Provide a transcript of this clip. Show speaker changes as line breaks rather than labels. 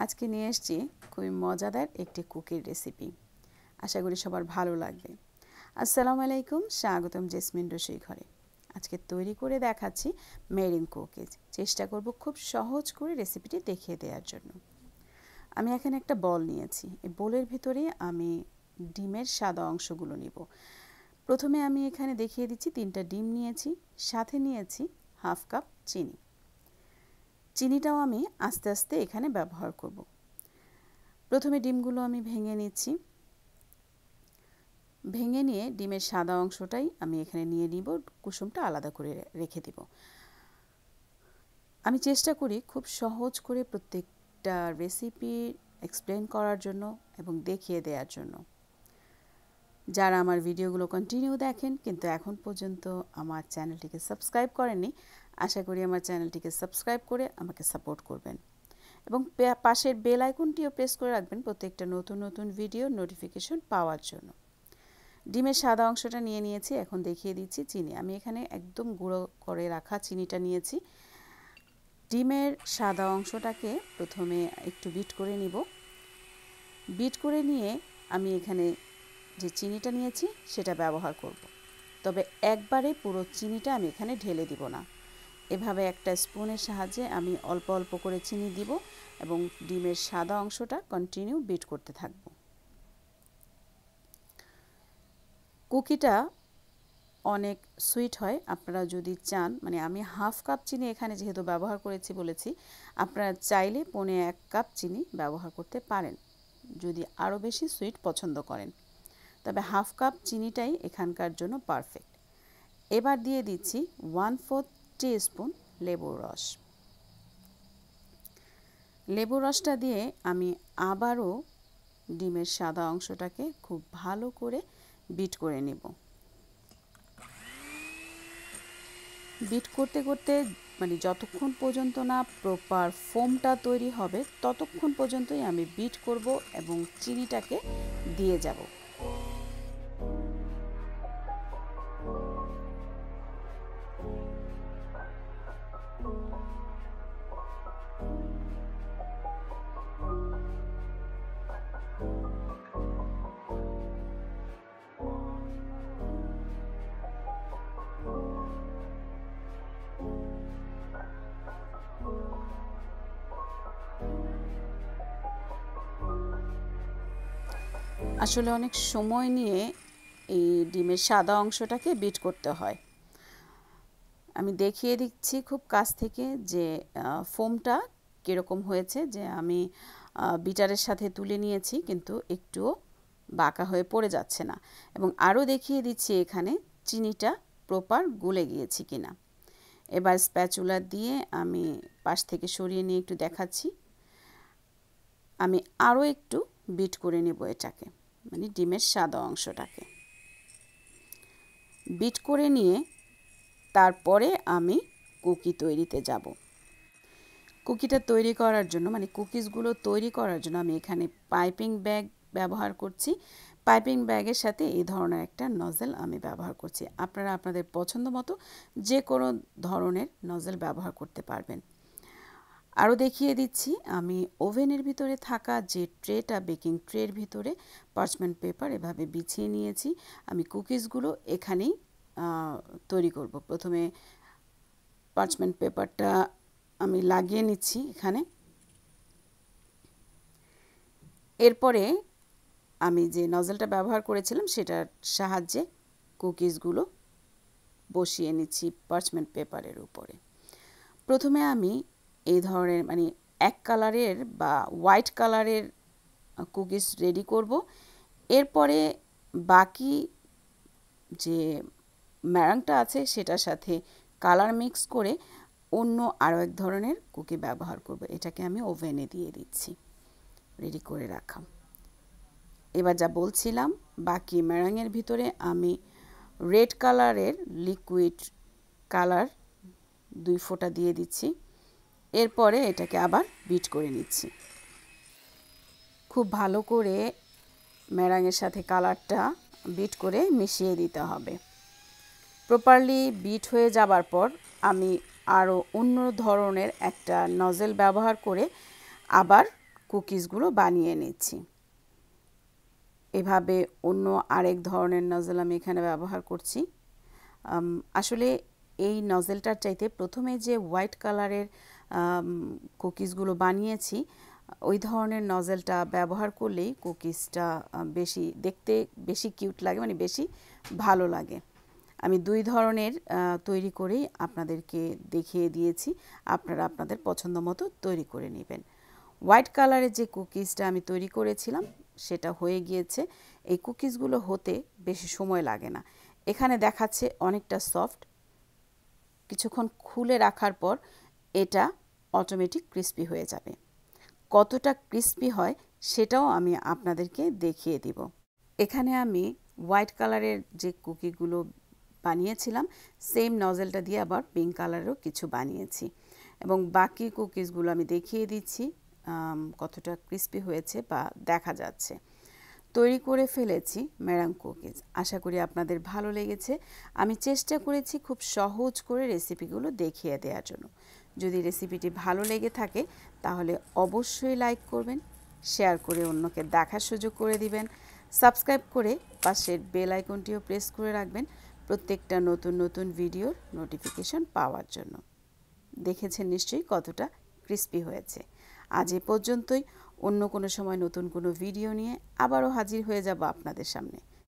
আজকে নিয়ে এসেছি খুবই মজাদার একটি কুকির রেসিপি। আশা করি সবার ভালো লাগবে। আসসালামু আলাইকুম, স্বাগতম জেসমিন রসুই ঘরে। আজকে তৈরি করে দেখাচ্ছি মেরিং কুকিজ। চেষ্টা করব খুব সহজ করে রেসিপিটি দেখিয়ে দেওয়ার জন্য। আমি এখানে একটা বল নিয়েছি। এই বলের ভিতরে আমি ডিমের সাদা অংশগুলো নিব। প্রথমে আমি এখানে দেখিয়ে দিচ্ছি 3টা ডিম নিয়েছি, সাথে নিয়েছি হাফ কাপ চিনি। চিনিটাও আমি আস্তে আস্তে এখানে ব্যবহার করব। প্রথমে ডিমগুলো আমি ভেঙে নিচ্ছি। ভেঙে নিয়ে ডিমের সাদা অংশটাই আমি এখানে নিয়ে নিব, কুসুমটা আলাদা করে রেখে দিব। আমি চেষ্টা করি খুব সহজ করে প্রত্যেকটা রেসিপি এক্সপ্লেন করার জন্য এবং দেখিয়ে দেওয়ার জন্য। যারা আমার ভিডিওগুলো কন্টিনিউ দেখেন কিন্তু এখন পর্যন্ত আমার চ্যানেলটিকে সাবস্ক্রাইব করেননি, আশা করি আমার চ্যানেলটিকে সাবস্ক্রাইব করে আমাকে সাপোর্ট করবেন এবং পাশের বেল আইকনটিও প্রেস করে রাখবেন প্রত্যেকটা নতুন নতুন ভিডিও নোটিফিকেশন পাওয়ার জন্য। ডিমের সাদা অংশটা নিয়ে নিয়েছি, এখন দেখিয়ে দিচ্ছি চিনি। আমি এখানে একদম গুঁড়ো করে রাখা চিনিটা নিয়েছি। ডিমের সাদা অংশটাকে প্রথমে একটু বিট করে নিব। বিট করে নিয়ে আমি এখানে যে চিনিটা নিয়েছি সেটা ব্যবহার করব। তবে একবারে পুরো চিনিটা আমি এখানে ঢেলে দিব না। এভাবে একটা স্পুনের সাহায্যে আমি অল্প অল্প করে চিনি দিব এবং ডিমের সাদা অংশটা কন্টিনিউ বিট করতে থাকব। কুকিটা অনেক সুইট হয়। আপনারা যদি চান, মানে আমি হাফ কাপ চিনি এখানে যেহেতু ব্যবহার করেছি বলেছি, আপনারা চাইলে 1.25 কাপ চিনি ব্যবহার করতে পারেন যদি আরও বেশি সুইট পছন্দ করেন। তবে হাফ কাপ চিনিটাই এখানকার জন্য পারফেক্ট। এবার দিয়ে দিচ্ছি 1/4 টিস্পুন লেবুর রস। লেবুর রসটা দিয়ে আমি আবারও ডিমের সাদা অংশটাকে খুব ভালো করে বিট করে নেব। বিট করতে করতে মানে যতক্ষণ পর্যন্ত না প্রপার ফোমটা তৈরি হবে ততক্ষণ পর্যন্তই আমি বিট করব এবং চিনিটাকে দিয়ে যাব। আসলে অনেক সময় নিয়ে এই ডিমের সাদা অংশটাকে বিট করতে হয়। আমি দেখিয়ে দিচ্ছি খুব কাছ থেকে যে ফোমটা কীরকম হয়েছে, যে আমি বিটারের সাথে তুলে নিয়েছি কিন্তু একটুও বাঁকা হয়ে পড়ে যাচ্ছে না। এবং আরও দেখিয়ে দিচ্ছি এখানে চিনিটা প্রপার গলে গিয়েছে কিনা। এবার স্প্যাচুলা দিয়ে আমি পাশ থেকে সরিয়ে নিয়ে একটু দেখাচ্ছি। আমি আরও একটু বিট করে নেব এটাকে, মানে ডিমের সাদা অংশটাকে বিট করে নিয়ে তারপরে আমি কুকি তৈরিতে যাব। কুকিটা তৈরি করার জন্য, মানে কুকিজগুলো তৈরি করার জন্য আমি এখানে পাইপিং ব্যাগ ব্যবহার করছি। পাইপিং ব্যাগের সাথে এই ধরনের একটা নজেল আমি ব্যবহার করছি। আপনারা আপনাদের পছন্দ মতো যে কোনো ধরনের নজেল ব্যবহার করতে পারবেন। আরও দেখিয়ে দিচ্ছি আমি ওভেনের ভিতরে থাকা যে ট্রেটা, বেকিং ট্রের ভিতরে পার্চমেন্ট পেপার এভাবে বিছিয়ে নিয়েছি। আমি কুকিজগুলো এখানেই তৈরি করব। প্রথমে পার্চমেন্ট পেপারটা আমি লাগিয়ে নিচ্ছি এখানে। এরপরে আমি যে নজলটা ব্যবহার করেছিলাম সেটার সাহায্যে কুকিজগুলো বসিয়ে নিচ্ছি পার্চমেন্ট পেপারের উপরে। প্রথমে আমি এই ধরনের মানে এক কালারের বা হোয়াইট কালারের কুকিজ রেডি করব। এরপরে বাকি যে ম্যারাংটা আছে সেটার সাথে কালার মিক্স করে অন্য আরও এক ধরনের কুকি ব্যবহার করব। এটাকে আমি ওভেনে দিয়ে দিচ্ছি রেডি করে রাখা। এবার যা বলছিলাম, বাকি ম্যারাঙের ভিতরে আমি রেড কালারের লিকুইড কালার 2 ফোঁটা দিয়ে দিচ্ছি। এরপরে এটাকে আবার বিট করে নিচ্ছি। খুব ভালো করে ম্যারাঙের সাথে কালারটা বিট করে মিশিয়ে দিতে হবে। প্রপারলি বিট হয়ে যাবার পর আমি আরও অন্য ধরনের একটা নজেল ব্যবহার করে আবার কুকিজগুলো বানিয়ে নিচ্ছি। এভাবে অন্য আরেক ধরনের নজল আমি এখানে ব্যবহার করছি। আসলে এই নজেলটার চাইতে প্রথমে যে হোয়াইট কালারের কুকিজগুলো বানিয়েছি ওই ধরনের নজেলটা ব্যবহার করলেই কুকিজটা বেশি দেখতে বেশি কিউট লাগে, মানে বেশি ভালো লাগে। আমি দুই ধরনের তৈরি করেই আপনাদেরকে দেখিয়ে দিয়েছি, আপনারা আপনাদের পছন্দ মতো তৈরি করে নেবেন। হোয়াইট কালারের যে কুকিজটা আমি তৈরি করেছিলাম সেটা হয়ে গিয়েছে। এই কুকিজগুলো হতে বেশি সময় লাগে না। এখানে দেখাচ্ছে অনেকটা সফট, কিছুক্ষণ খুলে রাখার পর এটা অটোমেটিক ক্রিস্পি হয়ে যাবে। কতটা ক্রিস্পি হয় সেটাও আমি আপনাদেরকে দেখিয়ে দিব। এখানে আমি হোয়াইট কালারের যে কুকিগুলো বানিয়েছিলাম সেম নজেলটা দিয়ে আবার পিঙ্ক কালারেরও কিছু বানিয়েছি এবং বাকি কুকিজগুলো আমি দেখিয়ে দিচ্ছি কতটা ক্রিস্পি হয়েছে বা দেখা যাচ্ছে। তৈরি করে ফেলেছি মেরাং কুকিজ। আশা করি আপনাদের ভালো লেগেছে। আমি চেষ্টা করেছি খুব সহজ করে রেসিপিগুলো দেখিয়ে দেওয়ার জন্য। যদি রেসিপিটি ভালো লেগে থাকে তাহলে অবশ্যই লাইক করবেন, শেয়ার করে অন্যকে দেখার সুযোগ করে দিবেন, সাবস্ক্রাইব করে পাশের বেল আইকনটিও প্রেস করে রাখবেন প্রত্যেকটা নতুন নতুন ভিডিওর নোটিফিকেশন পাওয়ার জন্য। দেখেছেন নিশ্চয়ই কতটা ক্রিস্পি হয়েছে। আজ এ পর্যন্তই। অন্য কোনো সময় নতুন কোনো ভিডিও নিয়ে আবারও হাজির হয়ে যাব আপনাদের সামনে।